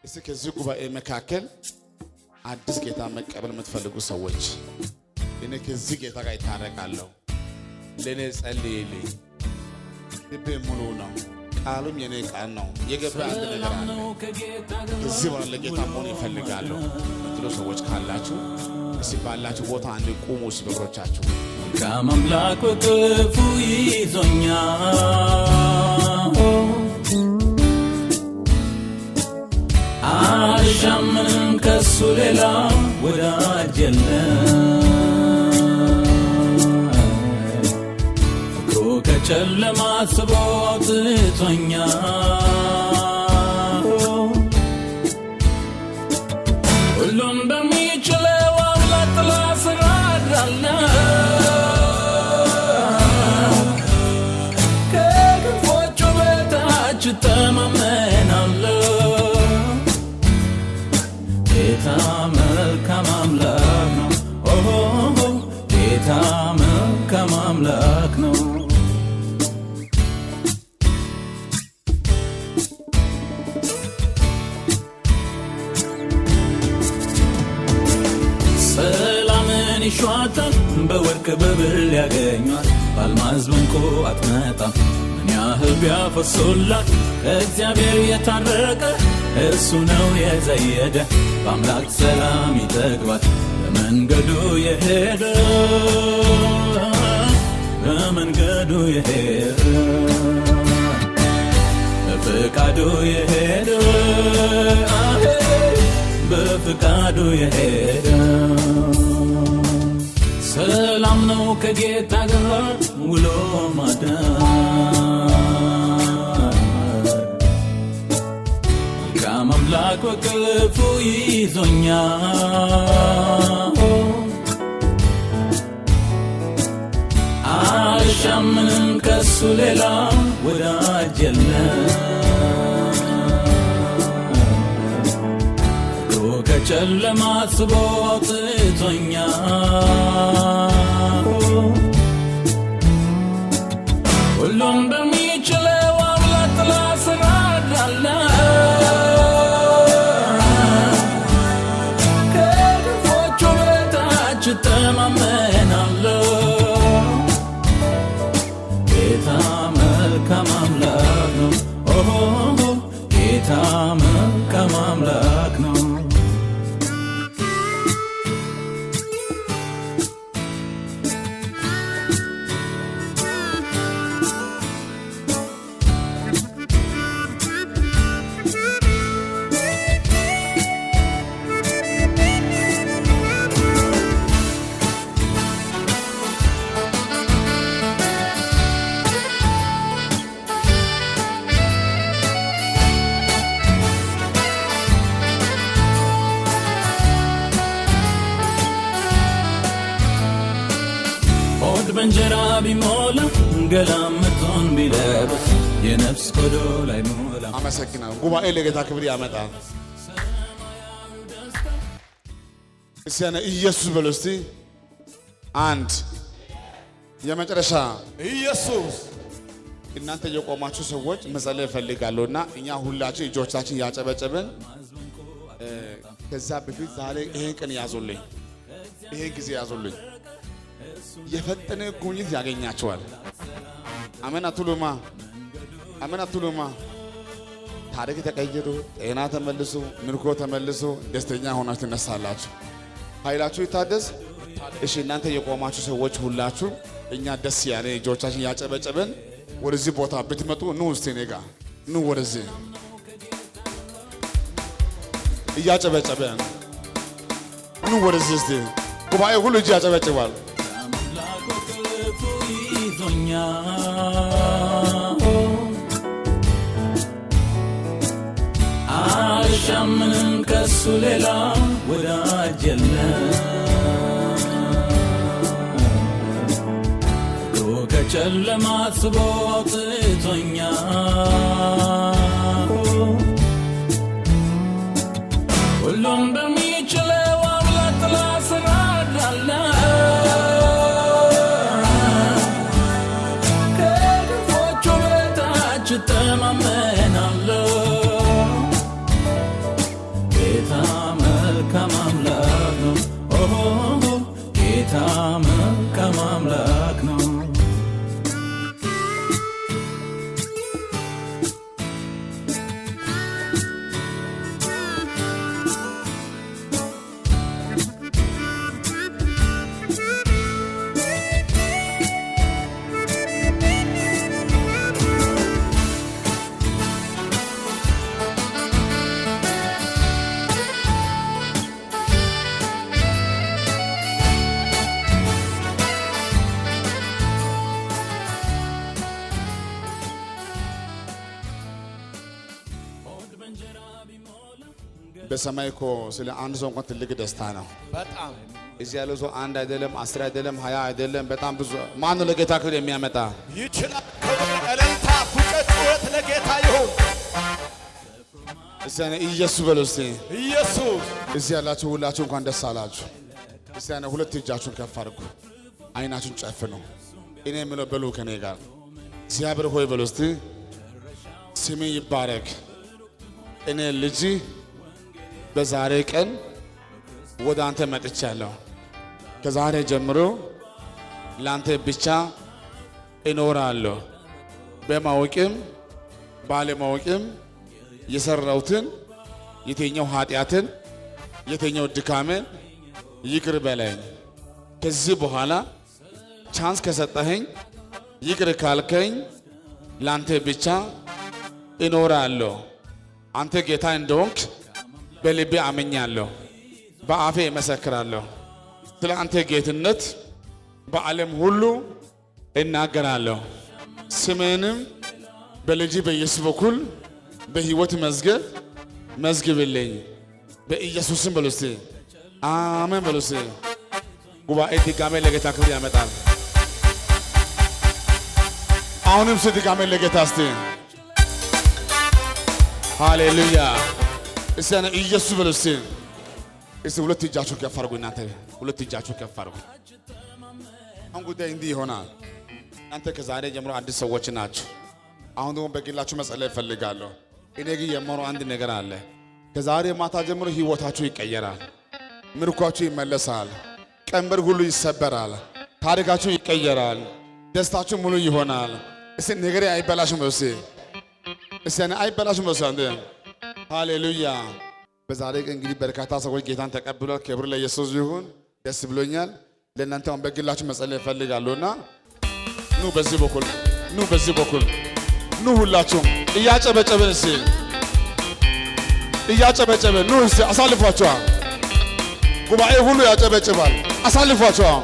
እስቲ ከዚህ ጉባኤ መካከል አዲስ ጌታ መቀበል የምትፈልጉ ሰዎች እኔ ከዚህ ጌታ ጋር ይታረቃለሁ፣ ለኔ ጸልይልኝ፣ ልቤ ሙሉ ነው፣ ቃሉም የኔ ቃል ነው፣ የገባ አንድ ነገር አለ፣ እዚህ በኋላ ለጌታ መሆን ይፈልጋለሁ ምትሉ ሰዎች ካላችሁ እስቲ ባላችሁ ቦታ አንድ ቁሙ። በእግሮቻችሁ ከአምላክ ክፉ ይዞኛል አልሻምንም ከሱ ሌላ ወዳጅ የለም ፍቅሩ ከጨለማ ስቦ አውጥቶኛል ሁሉም በሚችለው አምላክ ጥላ ስር አድራለሁ ከክንፎቹ በታች እተማመናለሁ ጌታ መልካም አምላክ ነው ጌታ መልካም አምላክ ነው ሰላምን ይሿታል በወርቅ በብር ያገኟል በአልማዝ በዕንቁ አትመጣም ምን ያህል ቢያፈሱላት ከእግዚአብሔር የታረቀ እሱ ነው የዘየደ በአምላክ ሰላም ይጠግባል በመንገዱ የሄደ በመንገዱ የሄደ በፍቃዱ የሄደ በፍቃዱ የሄደ ሰላም ነው ከጌታ ጋር ውሎ ማደር አምላክ በክፉ ይዞኛል አልሻምንም ከሱ ሌላ ወዳጅ የለም ፍቅሩ ከጨለማ ስቦ አውጥቶኛል ሁሉም በሚችለው አምላክ ጥላ ስር አድራለሁ እተማመናለሁ ጌታ መልካም አምላክ ነው ጌታ መልካም አምላክ ነው በእንጀራ ቢሞላ ገላምጦን ቢለብስ የነፍስ ቆዶ ላይ ሞላ አመሰግናለሁ። ጉባኤ ለጌታ ክብር ያመጣል። እስቲ ኢየሱስ በሉ እስቲ አንድ የመጨረሻ ኢየሱስ። እናንተ የቆማችሁ ሰዎች መጸለይ እፈልጋለሁና እኛ ሁላችን እጆቻችን ያጨበጨብን ከዛ በፊት ዛሬ ይሄን ቀን ያዙልኝ፣ ይሄን ጊዜ ያዙልኝ። የፈጠነ ጉብኝት ያገኛቸዋል። አሜን አትሉማ? አሜን አትሉማ? ታሪክ ተቀይሮ ጤና ተመልሶ ምርኮ ተመልሶ ደስተኛ ሆናችሁ ትነሳላችሁ። ኃይላችሁ ይታደስ። እሺ እናንተ የቆማችሁ ሰዎች ሁላችሁ እኛ ደስ ያለ እጆቻችን ያጨበጨብን ወደዚህ ቦታ ብትመጡ ኑ እስቲ እኔ ጋር ኑ ወደዚህ እያጨበጨበን ኑ ወደዚህ እስቲ ጉባኤ ሁሉ እጅ ያጨበጭባል። አልሻምንም ከሱ ሌላ ወዳጅ የለም ፍቅሩ ከጨለማ ስቦ አውጥቶኛል ሁሉም በሚችለው አምላክ ጥላ ስር አድራለሁ እተማመናለሁ በሰማይ እኮ ስለ አንድ ሰው እንኳን ትልቅ ደስታ ነው። በጣም እዚህ ያለው ሰው አንድ አይደለም 10 አይደለም 20 አይደለም በጣም ብዙ ማን ነው ለጌታ ክብር የሚያመጣ ይችላል። እልልታ፣ ፉጨት፣ ጩኸት ለጌታ ይሁን። እስቲ ኢየሱስ በሉ እስቲ ኢየሱስ። እዚህ ያላችሁ ሁላችሁ እንኳን ደስ አላችሁ። እስቲ ሁለት እጃችሁን ከፍ አድርጉ፣ አይናችሁን ጨፍኑ። እኔ የምለው በሉ ከኔ ጋር እግዚአብሔር ሆይ በሉ እስቲ ስሜ ይባረክ። እኔ ልጅ በዛሬ ቀን ወደ አንተ መጥቻለሁ። ከዛሬ ጀምሮ ላንተ ብቻ እኖራለሁ። በማወቅም ባለማወቅም የሰራሁትን የትኛው ኃጢአትን የትኛው ድካምን ይቅር በለኝ። ከዚህ በኋላ ቻንስ ከሰጠኸኝ ይቅር ካልከኝ ላንተ ብቻ እኖራለሁ። አንተ ጌታ እንደሆንክ በልቤ አመኛለሁ፣ በአፌ እመሰክራለሁ። ስለ አንተ ጌትነት በዓለም ሁሉ እናገራለሁ። ስምህንም በልጅ በኢየሱስ በኩል በሕይወት መዝገብ መዝግብልኝ። በኢየሱስም በሉ እስቲ አሜን በሉ እስቲ። ጉባኤ ድጋሜ ለጌታ ክብር ያመጣል። አሁንም እስቲ ድጋሜ ለጌታ እስቲ ሃሌሉያ። እስቲ ኢየሱስ በሉ እስቲ። እስቲ ሁለት እጃችሁን ከፍ አድርጉ። እናንተ ሁለት እጃችሁን ከፍ አድርጉ። አሁን ጉዳይ እንዲህ ይሆናል። እናንተ ከዛሬ ጀምሮ አዲስ ሰዎች ናችሁ። አሁን ደግሞ በግላችሁ መጸለይ እፈልጋለሁ። እኔ ግን የማወራው አንድ ነገር አለ። ከዛሬ ማታ ጀምሮ ህይወታችሁ ይቀየራል፣ ምርኳችሁ ይመለሳል፣ ቀንበር ሁሉ ይሰበራል፣ ታሪካችሁ ይቀየራል፣ ደስታችሁ ሙሉ ይሆናል። እስቲ ነገሬ አይበላሽም በሉ እስቲ። እስቲ አይበላሽም በሉ እስቲ። ሃሌሉያ። በዛሬ ቀን እንግዲህ በርካታ ሰዎች ጌታን ተቀብሏል። ክብር ለኢየሱስ ይሁን። ደስ ብሎኛል። ለእናንተ አሁን በግላችሁ መጸለይ እፈልጋለሁና ኑ በዚህ በኩል ኑ፣ በዚህ በኩል ኑ። ሁላችሁም እያጨበጨብን እስቲ እያጨበጨብን ኑ እስቲ። አሳልፏቸዋል። ጉባኤ ሁሉ ያጨበጭባል። አሳልፏቸዋል።